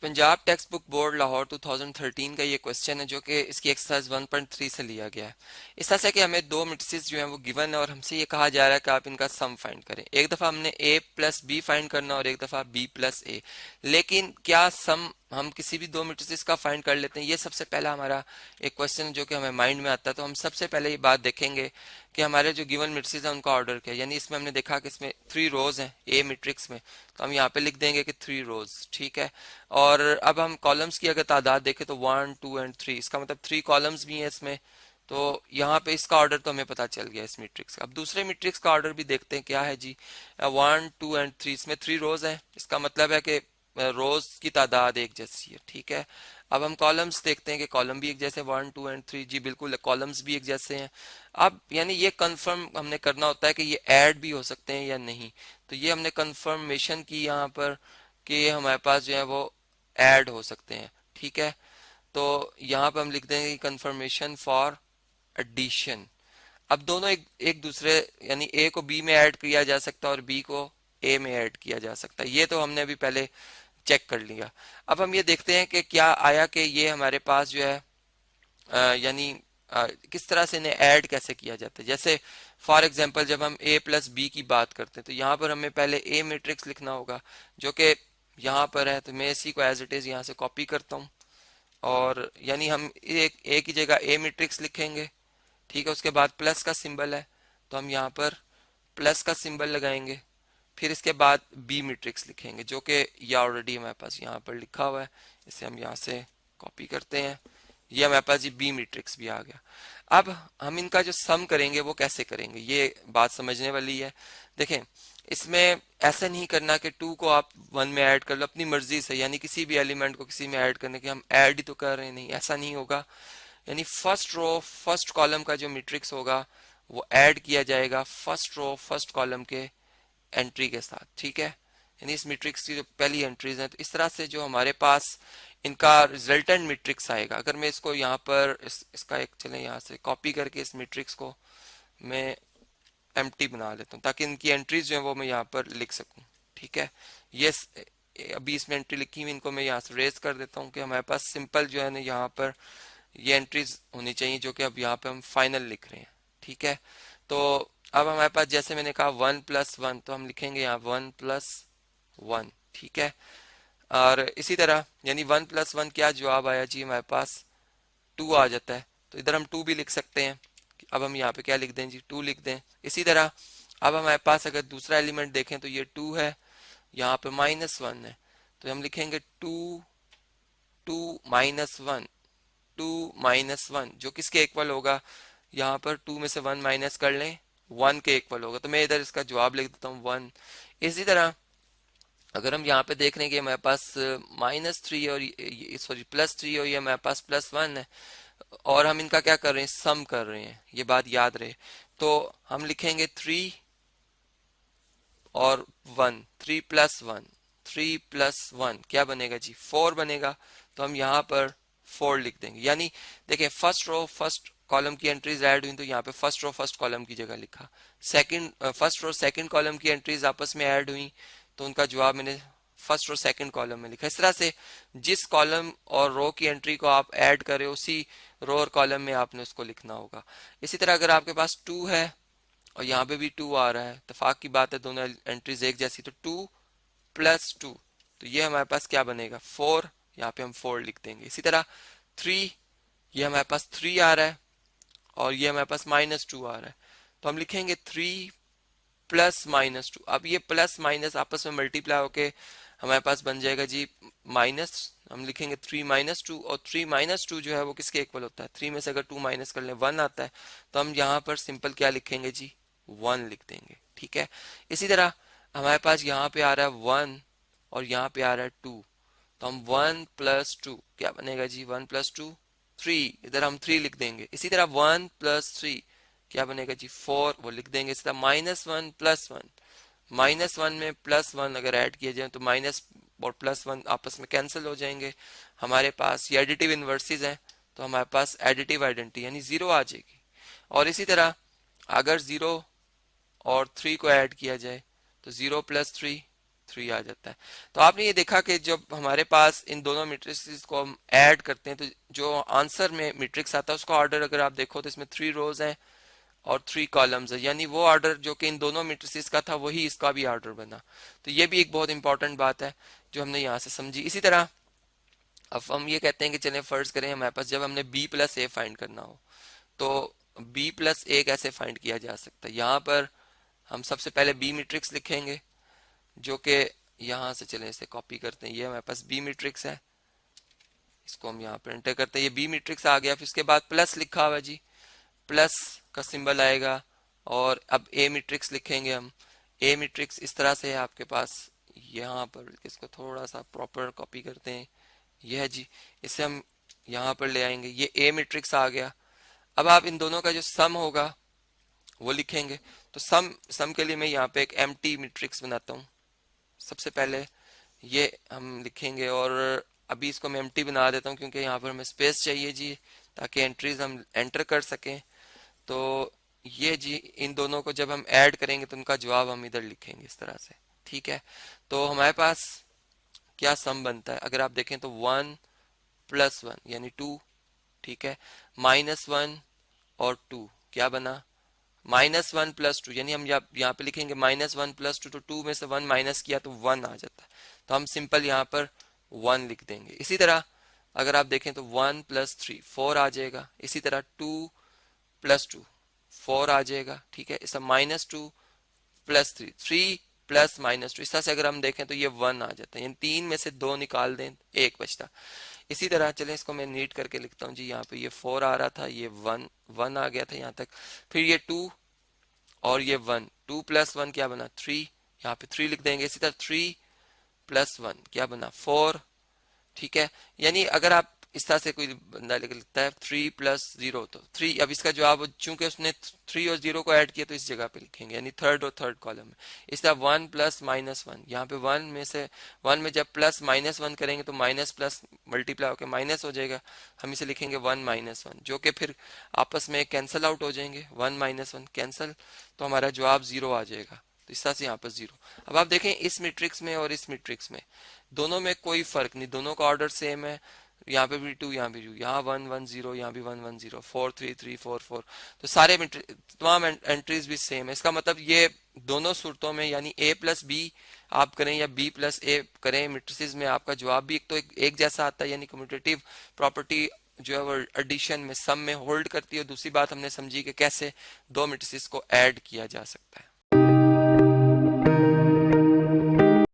Punjab text book board Lahore 2013 का ये question है जो कि इसकी एक्सरसाइज 1.3 से लिया गया है। इस तरह से कि हमें दो मैट्रिसेस जो हैं वो गिवन है और हमसे ये कहा जा रहा है कि आप इनका सम फाइंड करें। एक दफ़ा हमने a प्लस बी फाइंड करना और एक दफ़ा b प्लस ए। लेकिन क्या सम हम किसी भी दो मैट्रिसेस का फाइंड कर लेते हैं, ये सबसे पहला हमारा एक क्वेश्चन है जो कि हमें माइंड में आता है। तो हम सबसे पहले ये बात देखेंगे कि हमारे जो गिवन मैट्रिसेस हैं उनका ऑर्डर क्या है। यानी इसमें हमने देखा कि इसमें 3 रोज हैं ए मैट्रिक्स में, तो हम यहाँ पे लिख देंगे कि 3 रोज, ठीक है। और अब हम कॉलम्स की अगर तादाद देखें तो 1 2 एंड 3, इसका मतलब 3 कॉलम्स भी हैं इसमें। तो यहाँ पे इसका ऑर्डर तो हमें पता चल गया इस मैट्रिक्स का। अब दूसरे मैट्रिक्स का ऑर्डर भी देखते हैं क्या है जी। 1 2 एंड 3, इसमें 3 रोज है, इसका मतलब है कि रोज की तादाद एक जैसी है, ठीक है। अब हम कॉलम्स देखते हैं कि कॉलम भी एक जैसे 1 2 एंड 3, जी बिल्कुल कॉलम्स भी एक जैसे हैं। अब यानी ये कंफर्म हमने करना होता है कि ये ऐड भी हो सकते हैं या नहीं। तो ये हमने कंफर्मेशन की यहाँ पर कि हमारे पास जो है वो ऐड हो सकते हैं, ठीक है। तो यहाँ पे हम लिख देंगे कंफर्मेशन फॉर एडिशन। अब दोनों एक दूसरे यानी ए को बी में ऐड किया जा सकता है और बी को ए में ऐड किया जा सकता है, ये तो हमने अभी पहले चेक कर लिया। अब हम ये देखते हैं कि क्या आया कि ये हमारे पास जो है यानी किस तरह से इन्हें ऐड कैसे किया जाता है। जैसे फॉर एग्जांपल जब हम a प्लस बी की बात करते हैं तो यहाँ पर हमें पहले a मैट्रिक्स लिखना होगा जो कि यहाँ पर है। तो मैं इसी को एज इट इज यहाँ से कॉपी करता हूँ और यानी हम एक a की जगह a मैट्रिक्स लिखेंगे, ठीक है। उसके बाद प्लस का सिंबल है तो हम यहाँ पर प्लस का सिंबल लगाएंगे। फिर इसके बाद बी मैट्रिक्स लिखेंगे जो कि ये ऑलरेडी हमारे पास यहाँ पर लिखा हुआ है। इसे हम यहाँ से कॉपी करते हैं, ये हमारे पास ये बी मैट्रिक्स भी आ गया। अब हम इनका जो सम करेंगे वो कैसे करेंगे, ये बात समझने वाली है। देखें, इसमें ऐसा नहीं करना कि 2 को आप 1 में ऐड कर लो अपनी मर्जी से, यानी किसी भी एलिमेंट को किसी में ऐड करने के हम ऐड ही तो कर रहे हैं, नहीं ऐसा नहीं होगा। यानी फर्स्ट रो फर्स्ट कॉलम का जो मैट्रिक्स होगा वो ऐड किया जाएगा फर्स्ट रो फर्स्ट कॉलम के एंट्री के साथ, ठीक है। यानी इस मैट्रिक्स की जो पहली एंट्रीज हैं, तो इस तरह से जो हमारे पास इनका रिजल्टेंट मैट्रिक्स आएगा। अगर मैं इसको यहाँ पर इसका एक चलें यहाँ से कॉपी करके इस मैट्रिक्स को मैं एम्प्टी बना लेता हूँ ताकि इनकी एंट्रीज जो है वो मैं यहाँ पर लिख सकूँ, ठीक है। ये अभी इसमें एंट्री लिखी हुई, इनको मैं यहाँ से रेज कर देता हूँ कि हमारे पास सिंपल जो है ना यहाँ पर ये एंट्रीज होनी चाहिए जो कि अब यहाँ पे हम फाइनल लिख रहे हैं, ठीक है। तो अब हमारे पास जैसे मैंने कहा 1 प्लस 1, तो हम लिखेंगे यहाँ 1 प्लस 1, ठीक है। और इसी तरह यानी 1 प्लस 1 क्या जवाब आया जी, हमारे पास 2 आ जाता है। तो इधर हम 2 भी लिख सकते हैं। अब हम यहाँ पे क्या लिख दें जी, 2 लिख दें। इसी तरह अब हमारे पास अगर दूसरा एलिमेंट देखें तो ये 2 है, यहाँ पे -1 है, तो हम लिखेंगे 2 2 -1, 2 -1 जो किसके इक्वल होगा, यहाँ पर 2 में से 1 माइनस कर लें 1 के इक्वल होगा। तो मैं इधर इसका जवाब लिख देता हूँ 1। इसी तरह अगर हम यहाँ पे देख रहे हैं कि हमारे पास -3 और सॉरी +3 और ये हमारे पास +1 है और हम इनका क्या कर रहे हैं, सम कर रहे हैं, ये बात याद रहे। तो हम लिखेंगे 3 और 1, 3 + 1, 3 + 1 क्या बनेगा जी, 4 बनेगा। तो हम यहाँ पर 4 लिख देंगे। यानी देखें फर्स्ट रो फर्स्ट कॉलम की एंट्रीज ऐड हुई तो यहाँ पे फर्स्ट रो फर्स्ट कॉलम की जगह लिखा, second first row second column की एंट्रीज आपस में ऐड हुई तो उनका जवाब मैंने फर्स्ट रो सेकंड कॉलम में लिखा। इस तरह से जिस कॉलम और रो की एंट्री को आप ऐड करें उसी रो और कॉलम में आपने उसको लिखना होगा। इसी तरह अगर आपके पास 2 है और यहाँ पे भी 2 आ रहा है, इत्तेफाक की बात है दोनों एंट्रीज एक जैसी, तो 2 + 2, तो ये हमारे पास क्या बनेगा 4, यहाँ पे हम 4 लिख देंगे। इसी तरह 3, ये हमारे पास 3 आ रहा है और ये हमारे पास -2 आ रहा है, तो हम लिखेंगे 3 + -2। अब ये प्लस माइनस आपस में मल्टीप्लाई होके हमारे पास बन जाएगा जी माइनस, हम लिखेंगे 3 -2 और 3 -2 जो है वो किसके इक्वल होता है, 3 में से अगर 2 माइनस कर लें 1 आता है, तो हम यहाँ पर सिंपल क्या लिखेंगे जी 1 लिख देंगे, ठीक है। इसी तरह हमारे पास यहाँ पे आ रहा है 1 और यहाँ पे आ रहा है 2, तो हम 1 + 2 क्या बनेगा जी, 1 + 2 3, इधर हम 3 लिख देंगे। इसी तरह 1 + 3 क्या बनेगा जी 4, वो लिख देंगे। इसी तरह -1 + 1, -1 में +1 अगर ऐड किया जाए तो माइनस और +1 आपस में कैंसिल हो जाएंगे। हमारे पास ये एडिटिव इन्वर्सिस हैं तो हमारे पास एडिटिव आइडेंटिटी यानी 0 आ जाएगी। और इसी तरह अगर 0 और 3 को ऐड किया जाए तो 0 + 3 3 आ जाता है। तो आपने ये देखा कि जब हमारे पास इन दोनों मैट्रिसेस को हम ऐड करते हैं तो जो आंसर में मैट्रिक्स आता है उसका ऑर्डर अगर आप देखो तो इसमें 3 रोज हैं और 3 कॉलम्स है, यानी वो ऑर्डर जो कि इन दोनों मैट्रिसेस का था वही इसका भी ऑर्डर बना। तो ये भी एक बहुत इंपॉर्टेंट बात है जो हमने यहाँ से समझी। इसी तरह अब हम ये कहते हैं कि चलें फर्ज करें हमारे पास जब हमने बी प्लस ए फाइंड करना हो तो बी प्लस ए कैसे फाइंड किया जा सकता है। यहाँ पर हम सबसे पहले बी मैट्रिक्स लिखेंगे जो कि यहाँ से चलें इसे कॉपी करते हैं, ये हमारे पास बी मैट्रिक्स है, इसको हम यहाँ पर एंटर करते हैं, ये बी मैट्रिक्स आ गया। फिर उसके बाद प्लस लिखा हुआ जी, प्लस का सिंबल आएगा और अब ए मैट्रिक्स लिखेंगे हम। ए मैट्रिक्स इस तरह से है आपके पास, यहाँ पर इसको थोड़ा सा प्रॉपर कॉपी करते हैं, यह है जी, इसे हम यहाँ पर ले आएंगे, ये ए मैट्रिक्स आ गया। अब आप इन दोनों का जो सम होगा वो लिखेंगे। तो सम सम के लिए मैं यहाँ पे एक एम्प्टी मैट्रिक्स बनाता हूँ। सबसे पहले ये हम लिखेंगे और अभी इसको मैं एम्प्टी बना देता हूँ क्योंकि यहाँ पर हमें स्पेस चाहिए जी ताकि एंट्रीज हम एंटर कर सकें। तो ये जी इन दोनों को जब हम ऐड करेंगे तो उनका जवाब हम इधर लिखेंगे इस तरह से, ठीक है। तो हमारे पास क्या सम बनता है अगर आप देखें तो 1 प्लस 1 यानी 2, ठीक है, माइनस 1 और 2 क्या बना, -1 प्लस 2, यानी हम यहाँ पे लिखेंगे -1 प्लस 2, तो 2 में से 1 माइनस किया तो 1 आ जाता है, तो हम सिंपल यहाँ पर 1 लिख देंगे। इसी तरह अगर आप देखें तो 1 प्लस 3 4 आ जाएगा, इसी तरह 2 प्लस 2 4 आ जाएगा, ठीक है। इस -2 प्लस 3 3 प्लस -2, इस तरह से अगर हम देखें तो ये 1 आ जाता है, यानी 3 में से 2 निकाल दें 1 बचता। इसी तरह चलें इसको मैं नीट करके लिखता हूँ जी, यहाँ पे ये 4 आ रहा था, ये 1 आ गया था यहाँ तक, फिर ये 2 और ये 1, 2 प्लस 1 क्या बना 3, यहाँ पे 3 लिख देंगे। इसी तरह 3 प्लस 1 क्या बना 4, ठीक है। यानी अगर आप इस तरह से कोई बंदा लिखता है 3 प्लस 0 तो 3, अब इसका जवाब चूंकि उसने 3 और 0 को ऐड किया तो इस जगह पे लिखेंगे, यानी थर्ड और थर्ड कॉलम में। इस तरह 1 प्लस -1, यहाँ पे 1 में से 1 में जब प्लस -1 करेंगे तो माइनस प्लस मल्टीप्लाई होकर माइनस हो जाएगा, हम इसे लिखेंगे 1 -1, जो कि फिर आपस में कैंसिल आउट हो जाएंगे, 1 -1 कैंसिल, तो हमारा जवाब 0 आ जाएगा। तो इस तरह से यहाँ पर 0। अब आप देखें इस मैट्रिक्स में और इस मैट्रिक्स में दोनों में कोई फर्क नहीं, दोनों का ऑर्डर सेम है, यहाँ पे भी 2 यहाँ भी 2, यहाँ 1 1 0, यहाँ भी 1 1 0, 4 3 3 4 4, तो सारे तमाम एंट्रीज भी सेम है। इसका मतलब ये दोनों सूरतों में यानी a प्लस बी आप करें या b प्लस ए करें मैट्रिसेस में आपका जवाब भी एक जैसा आता है, यानी कम्यूटेटिव प्रॉपर्टी जो है वो एडिशन में सम में होल्ड करती है। दूसरी बात हमने समझी कि कैसे दो मैट्रिसेस को ऐड किया जा सकता है।